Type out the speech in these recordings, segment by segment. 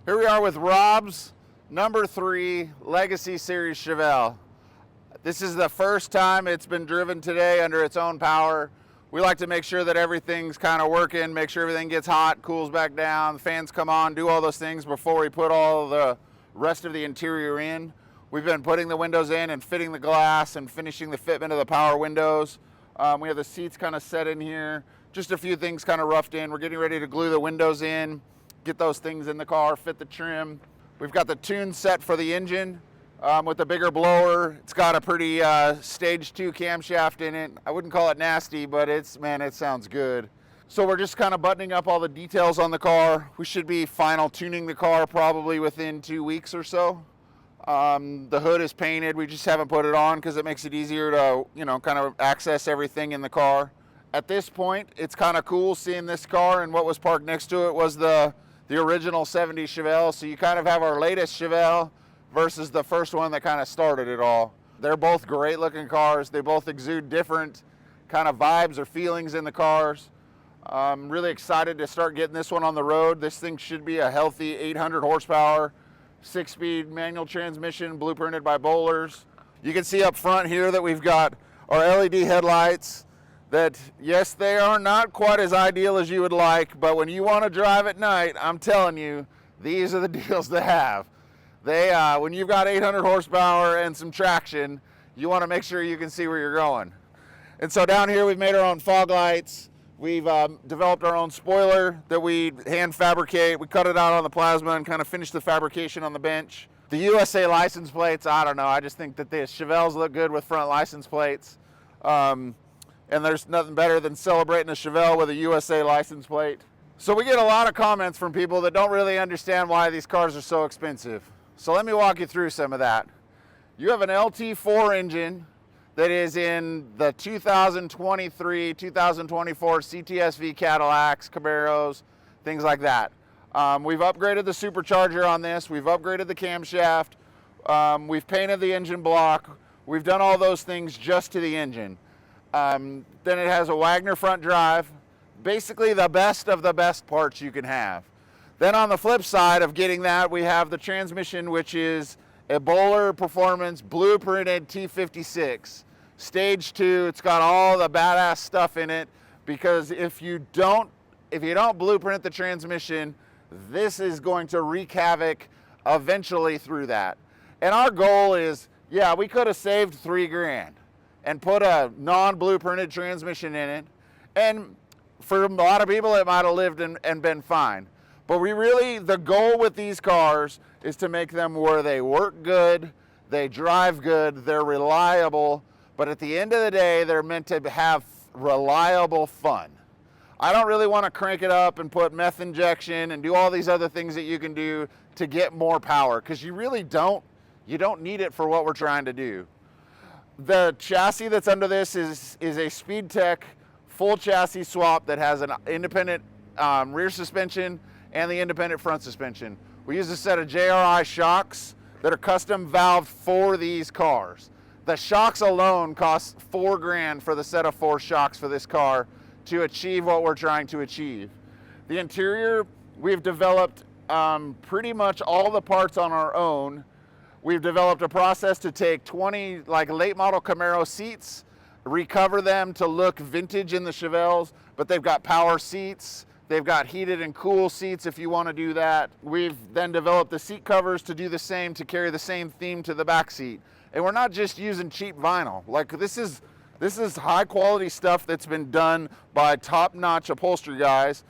Here we are with Rob's number 3 Legacy Series Chevelle. This is the first time it's been driven today under its own power. We like to make sure that everything's kind of working, make sure everything gets hot, cools back down, the fans come on, do all those things before we put all the rest of the interior in. We've been putting the windows in and fitting the glass and finishing the fitment of the power windows. We have the seats kind of set in here, just a few things kind of roughed in. We're getting ready to glue the windows in, get those things in the car, fit the trim. We've got the tune set for the engine with the bigger blower. It's got a pretty stage 2 camshaft in it. I wouldn't call it nasty, but man, it sounds good. So we're just kind of buttoning up all the details on the car. We should be final tuning the car probably within 2 weeks or so. The hood is painted. We just haven't put it on because it makes it easier to, kind of access everything in the car. At this point, it's kind of cool seeing this car, and what was parked next to it was the original 70s Chevelle. So you kind of have our latest Chevelle versus the first one that kind of started it all. They're both great looking cars. They both exude different kind of vibes or feelings in the cars. I'm really excited to start getting this one on the road. This thing should be a healthy 800 horsepower, 6-speed manual transmission, blueprinted by Bowlers. You can see up front here that we've got our LED headlights that, yes, they are not quite as ideal as you would like, but when you want to drive at night, I'm telling you, these are the deals to have. When you've got 800 horsepower and some traction, you want to make sure you can see where you're going. And so down here we've made our own fog lights. We've developed our own spoiler that we hand fabricate. We cut it out on the plasma and kind of finish the fabrication on the bench. The USA license plates, I don't know. I just think that the Chevelles look good with front license plates. And there's nothing better than celebrating a Chevelle with a USA license plate. So we get a lot of comments from people that don't really understand why these cars are so expensive. So let me walk you through some of that. You have an LT4 engine that is in the 2023, 2024 CTSV Cadillacs, Camaros, things like that. We've upgraded the supercharger on this. We've upgraded the camshaft. We've painted the engine block. We've done all those things just to the engine. Then it has a Wagner front drive, basically the best of the best parts you can have. Then on the flip side of getting that, we have the transmission, which is a Bowler Performance Blueprinted T56. Stage 2, it's got all the badass stuff in it, because if you don't blueprint the transmission, this is going to wreak havoc eventually through that. And our goal is, yeah, we could have saved $3 grand and put a non-blueprinted transmission in it, and for a lot of people it might have lived and been fine. But the goal with these cars is to make them where they work good, they drive good, they're reliable, but at the end of the day, they're meant to have reliable fun. I don't really want to crank it up and put meth injection and do all these other things that you can do to get more power, because you really don't need it for what we're trying to do. The chassis that's under this is a Speedtech full chassis swap that has an independent rear suspension and the independent front suspension. We use a set of JRI shocks that are custom valved for these cars. The shocks alone cost $4 grand for the set of 4 shocks for this car to achieve what we're trying to achieve. The interior, we've developed pretty much all the parts on our own. We've developed a process to take 20 late model Camaro seats, recover them to look vintage in the Chevelles, but they've got power seats. They've got heated and cool seats if you want to do that. We've then developed the seat covers to do the same, to carry the same theme to the back seat. And we're not just using cheap vinyl. This is high quality stuff that's been done by top-notch upholstery guys.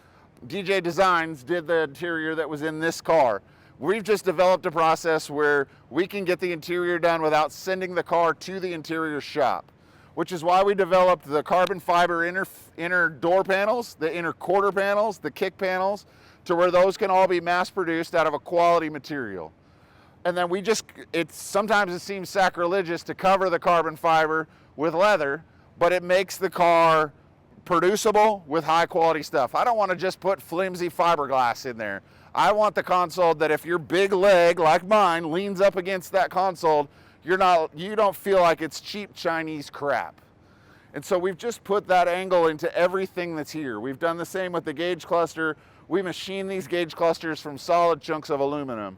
DJ Designs did the interior that was in this car. We've just developed a process where we can get the interior done without sending the car to the interior shop, which is why we developed the carbon fiber inner door panels, the inner quarter panels, the kick panels, to where those can all be mass produced out of a quality material. And then sometimes it seems sacrilegious to cover the carbon fiber with leather, but it makes the car producible with high quality stuff. I don't want to just put flimsy fiberglass in there. I want the console that if your big leg, like mine, leans up against that console, you don't feel like it's cheap Chinese crap. And so we've just put that angle into everything that's here. We've done the same with the gauge cluster. We machine these gauge clusters from solid chunks of aluminum.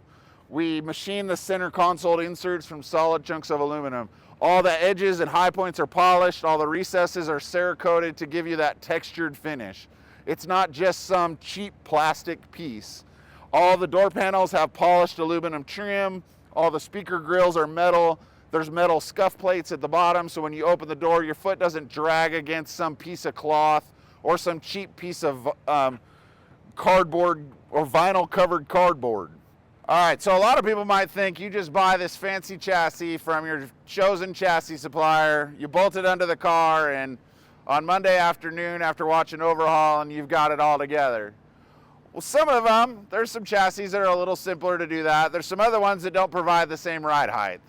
We machine the center console inserts from solid chunks of aluminum. All the edges and high points are polished. All the recesses are Cerakoted to give you that textured finish. It's not just some cheap plastic piece. All the door panels have polished aluminum trim. All the speaker grills are metal. There's metal scuff plates at the bottom, so when you open the door, your foot doesn't drag against some piece of cloth or some cheap piece of cardboard or vinyl covered cardboard. All right, so a lot of people might think you just buy this fancy chassis from your chosen chassis supplier, you bolt it under the car, and on Monday afternoon after watching overhaul, and you've got it all together. Well, some of them, there's some chassis that are a little simpler to do that. There's some other ones that don't provide the same ride height.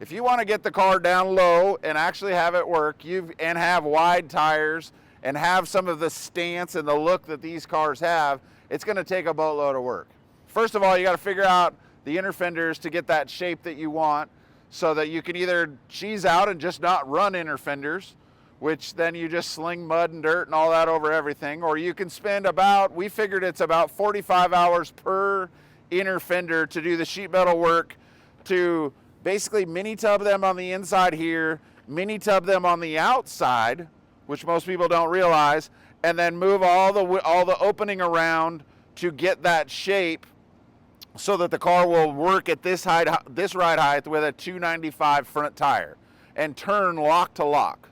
If you want to get the car down low and actually have it work, and have wide tires and have some of the stance and the look that these cars have, it's going to take a boatload of work. First of all, you got to figure out the inner fenders to get that shape that you want, so that you can either cheese out and just not run inner fenders, which then you just sling mud and dirt and all that over everything, or you can spend we figured it's about 45 hours per inner fender to do the sheet metal work, to basically mini tub them on the inside here, mini tub them on the outside, which most people don't realize, and then move all the opening around to get that shape so that the car will work at this ride height with a 295 front tire and turn lock to lock.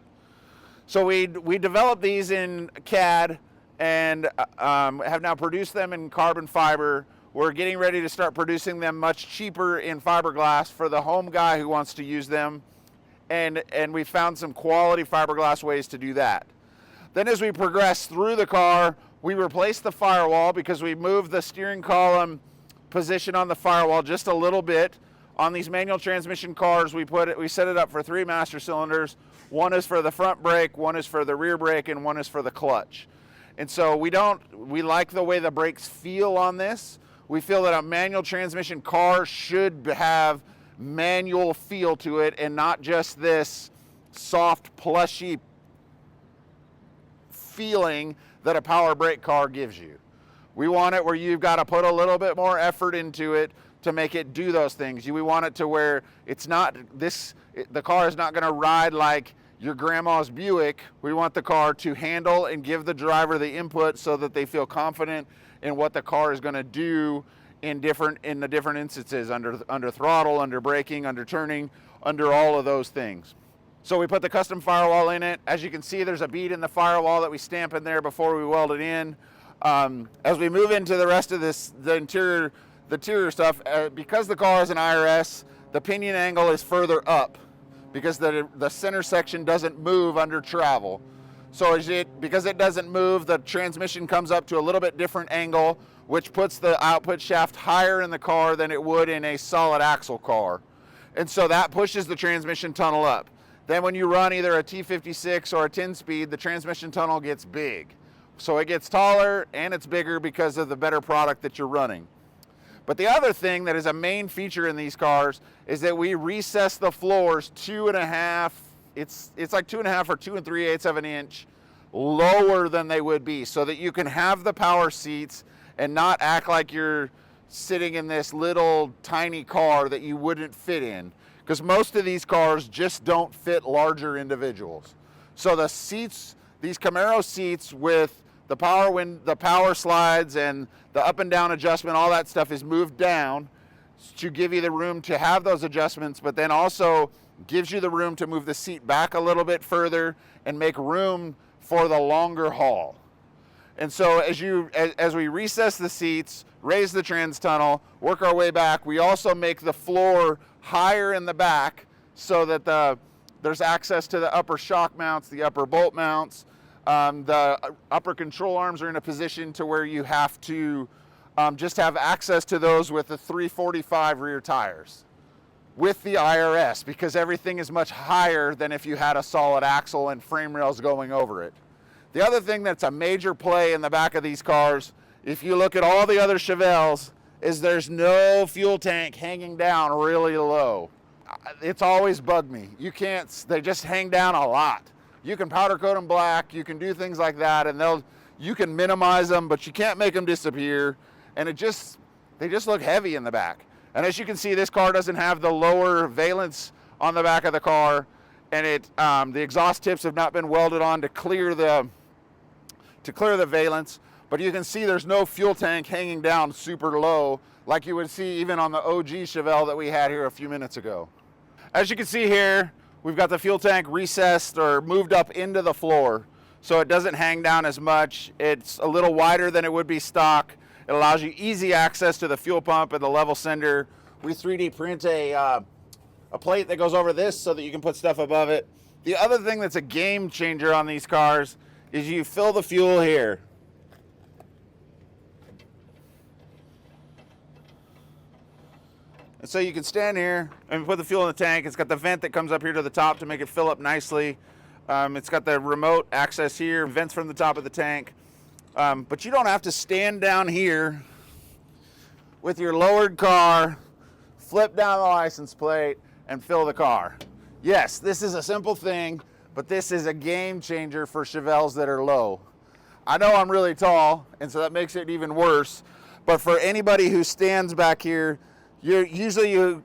So we developed these in CAD and have now produced them in carbon fiber. We're getting ready to start producing them much cheaper in fiberglass for the home guy who wants to use them. And we found some quality fiberglass ways to do that. Then as we progress through the car, we replaced the firewall because we moved the steering column position on the firewall just a little bit. On these manual transmission cars, we set it up for 3 master cylinders. One is for the front brake, one is for the rear brake, and one is for the clutch. And so we like the way the brakes feel on this. We feel that a manual transmission car should have manual feel to it and not just this soft, plushy feeling that a power brake car gives you. We want it where you've got to put a little bit more effort into it to make it do those things. We want it to where the car is not going to ride like your grandma's Buick. We want the car to handle and give the driver the input so that they feel confident in what the car is going to do in the different instances, under throttle, under braking, under turning, under all of those things. So we put the custom firewall in it. As you can see, there's a bead in the firewall that we stamp in there before we weld it in. As we move into the rest of the interior stuff, because the car is an IRS, the pinion angle is further up because the center section doesn't move under travel. So because it doesn't move, the transmission comes up to a little bit different angle, which puts the output shaft higher in the car than it would in a solid axle car. And so that pushes the transmission tunnel up. Then when you run either a T56 or a 10-speed, the transmission tunnel gets big. So it gets taller and it's bigger because of the better product that you're running. But the other thing that is a main feature in these cars is that we recess the floors 2.5, it's like 2.5 or 2 3/8 of an inch lower than they would be, so that you can have the power seats and not act like you're sitting in this little tiny car that you wouldn't fit in. Because most of these cars just don't fit larger individuals. So the seats, these Camaro seats with the power slides and the up and down adjustment, all that stuff is moved down to give you the room to have those adjustments, but then also gives you the room to move the seat back a little bit further and make room for the longer haul. And so as we recess the seats, raise the trans tunnel, work our way back, we also make the floor higher in the back so that there's access to the upper shock mounts, the upper bolt mounts. The upper control arms are in a position to where you have to just have access to those with the 345 rear tires with the IRS, because everything is much higher than if you had a solid axle and frame rails going over it. The other thing that's a major play in the back of these cars, if you look at all the other Chevelles, is there's no fuel tank hanging down really low. It's always bugged me. They just hang down a lot. You can powder coat them black, you can do things like that, and You can minimize them, but you can't make them disappear. And they just look heavy in the back. And as you can see, this car doesn't have the lower valence on the back of the car, and the exhaust tips have not been welded on to clear the valence. But you can see there's no fuel tank hanging down super low like you would see even on the OG Chevelle that we had here a few minutes ago. As you can see here, we've got the fuel tank recessed or moved up into the floor, so it doesn't hang down as much. It's a little wider than it would be stock. It allows you easy access to the fuel pump and the level sender. We 3D print a plate that goes over this so that you can put stuff above it. The other thing that's a game changer on these cars is you fill the fuel here. And so you can stand here and put the fuel in the tank. It's got the vent that comes up here to the top to make it fill up nicely. It's got the remote access here, vents from the top of the tank. But you don't have to stand down here with your lowered car, flip down the license plate, and fill the car. Yes, this is a simple thing, but this is a game changer for Chevelles that are low. I know I'm really tall, and so that makes it even worse. But for anybody who stands back here, you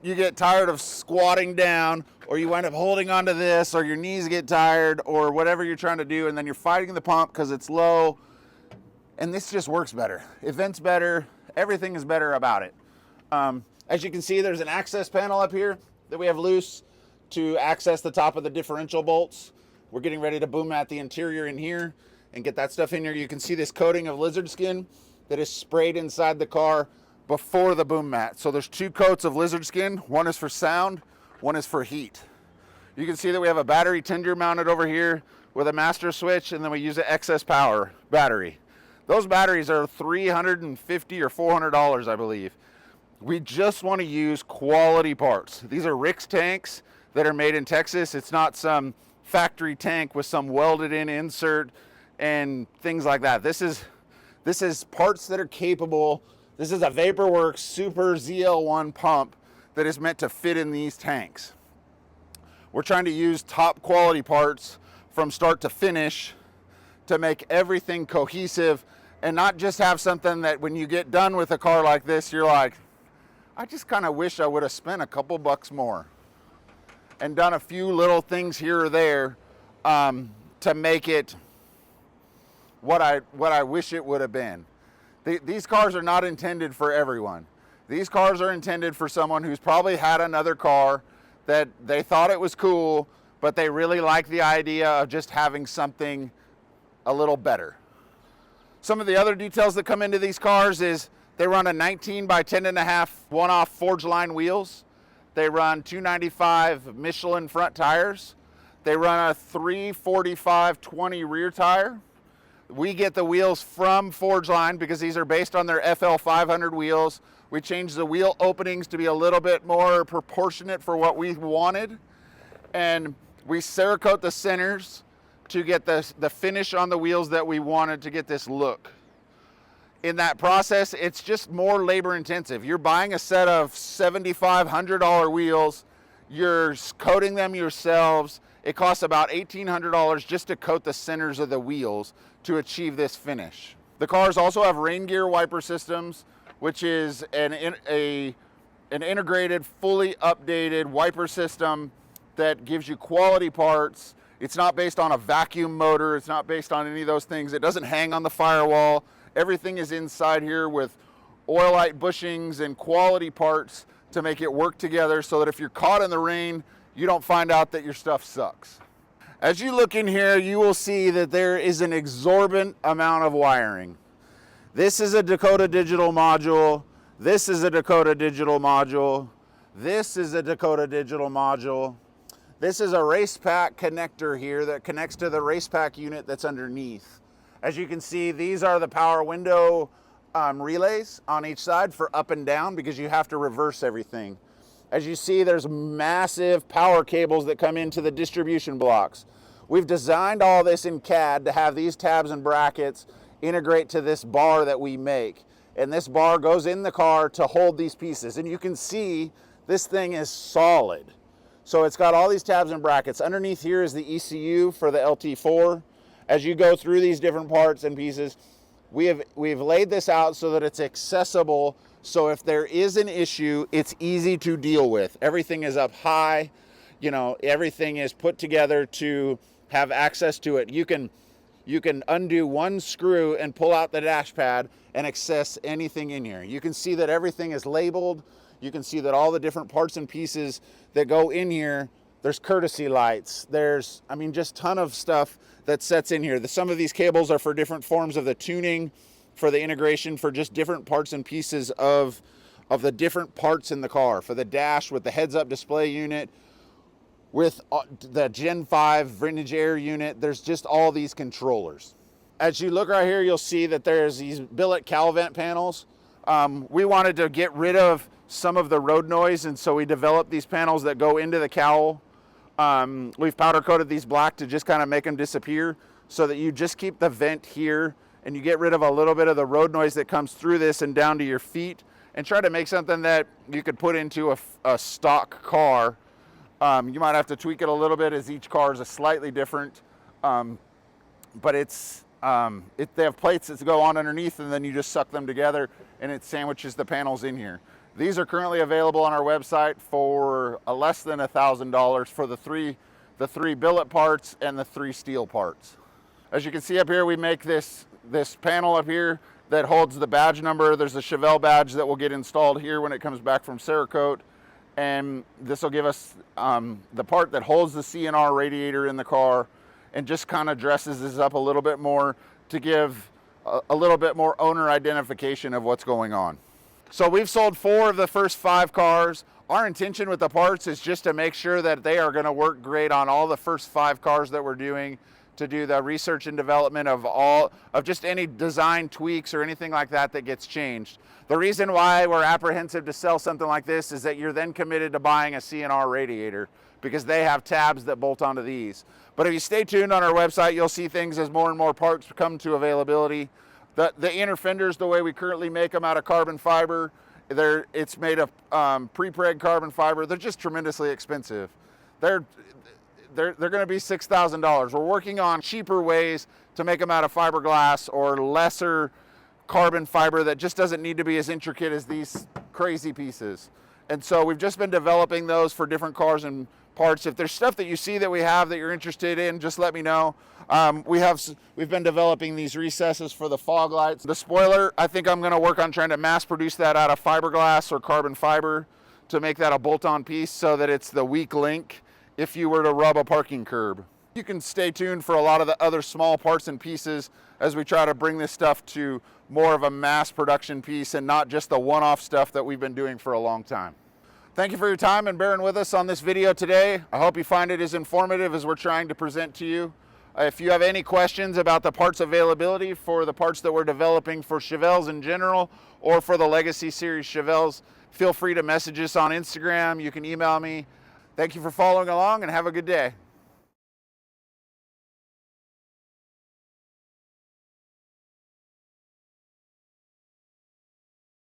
get tired of squatting down, or you wind up holding onto this, or your knees get tired, or whatever you're trying to do, and then you're fighting the pump because it's low. And this just works better. It vents better. Everything is better about it. As you can see, there's an access panel up here that we have loose to access the top of the differential bolts. We're getting ready to boom mat the interior in here and get that stuff in here. You can see this coating of lizard skin that is sprayed inside the car before the boom mat. So there's 2 coats of lizard skin. One is for sound, one is for heat. You can see that we have a battery tender mounted over here with a master switch, and then we use an excess power battery. Those batteries are $350 or $400, I believe. We just want to use quality parts. These are Rick's tanks that are made in Texas. It's not some factory tank with some welded in insert and things like that. This is parts that are capable. This is a Vaporworks Super ZL1 pump that is meant to fit in these tanks. We're trying to use top quality parts from start to finish to make everything cohesive, and not just have something that when you get done with a car like this, you're like, I just kind of wish I would have spent a couple bucks more and done a few little things here or there to make it what I wish it would have been. These cars are not intended for everyone. These cars are intended for someone who's probably had another car that they thought it was cool, but they really like the idea of just having something a little better. Some of the other details that come into these cars is they run a 19 by 10.5 one-off Forgeline wheels. They run 295 Michelin front tires. They run a 345/20 rear tire. We get the wheels from Forgeline because these are based on their FL500 wheels. We changed the wheel openings to be a little bit more proportionate for what we wanted. And we Cerakote the centers to get the finish on the wheels that we wanted to get this look. In that process, it's just more labor intensive. You're buying a set of $7,500 wheels, you're coating them yourselves. It costs about $1,800 just to coat the centers of the wheels to achieve this finish. The cars also have rain gear wiper systems, which is an integrated, fully updated wiper system that gives you quality parts. It's not based on a vacuum motor. It's not based on any of those things. It doesn't hang on the firewall. Everything is inside here with oilite bushings and quality parts to make it work together so that if you're caught in the rain, you don't find out that your stuff sucks. As you look in here, you will see that there is an exorbitant amount of wiring. This is a Dakota Digital module. This is a Dakota Digital module. This is a Dakota Digital module. This is a race pack connector here that connects to the race pack unit that's underneath. As you can see, these are the power window relays on each side for up and down because you have to reverse everything. As you see, there's massive power cables that come into the distribution blocks. We've designed all this in CAD to have these tabs and brackets integrate to this bar that we make. And this bar goes in the car to hold these pieces. And you can see this thing is solid. So it's got all these tabs and brackets. Underneath here is the ECU for the LT4. as you go through these different parts and pieces, we've laid this out so that it's accessible. So if there is an issue, it's easy to deal with. Everything is up high, you know, everything is put together to have access to it. You can undo one screw and pull out the dash pad and access anything in here. You can see that everything is labeled. You can see that all the different parts and pieces that go in here, there's courtesy lights. There's, I mean, just ton of stuff that sets in here. Some of these cables are for different forms of the tuning, for the integration, for just different parts and pieces of the different parts in the car. For the dash with the heads-up display unit, with the Gen 5 vintage air unit, there's just all these controllers. As you look right here, you'll see that there's these billet cowl vent panels. We wanted to get rid of some of the road noise, and so we developed these panels that go into the cowl. We've powder coated these black to just kind of make them disappear, so that you just keep the vent here and you get rid of a little bit of the road noise that comes through this and down to your feet, and try to make something that you could put into a stock car. You might have to tweak it a little bit, as each car is a slightly different, but they have plates that go on underneath, and then you just suck them together and it sandwiches the panels in here. These are currently available on our website for less than $1,000 for the three billet parts and the 3 steel parts. As you can see up here, we make this panel up here that holds the badge number. There's a Chevelle badge that will get installed here when it comes back from Cerakote. And this will give us the part that holds the CNR radiator in the car, and just kind of dresses this up a little bit more to give a little bit more owner identification of what's going on. So we've sold 4 of the first 5 cars. Our intention with the parts is just to make sure that they are going to work great on all the first 5 cars that we're doing, to do the research and development of just any design tweaks or anything like that that gets changed. The reason why we're apprehensive to sell something like this is that you're then committed to buying a CNR radiator, because they have tabs that bolt onto these. But if you stay tuned on our website, you'll see things as more and more parts come to availability. The inner fenders, the way we currently make them out of carbon fiber, it's made of pre-preg carbon fiber. They're just tremendously expensive. They're going to be $6,000. We're working on cheaper ways to make them out of fiberglass or lesser carbon fiber that just doesn't need to be as intricate as these crazy pieces. And so we've just been developing those for different cars and parts. If there's stuff that you see that we have that you're interested in, just let me know. We've been developing these recesses for the fog lights. The spoiler, I think I'm going to work on trying to mass produce that out of fiberglass or carbon fiber to make that a bolt-on piece, so that it's the weak link if you were to rub a parking curb. You can stay tuned for a lot of the other small parts and pieces as we try to bring this stuff to more of a mass production piece and not just the one-off stuff that we've been doing for a long time. Thank you for your time and bearing with us on this video today. I hope you find it as informative as we're trying to present to you. If you have any questions about the parts availability for the parts that we're developing for Chevelles in general, or for the Legacy Series Chevelles, feel free to message us on Instagram. You can email me. Thank you for following along, and have a good day.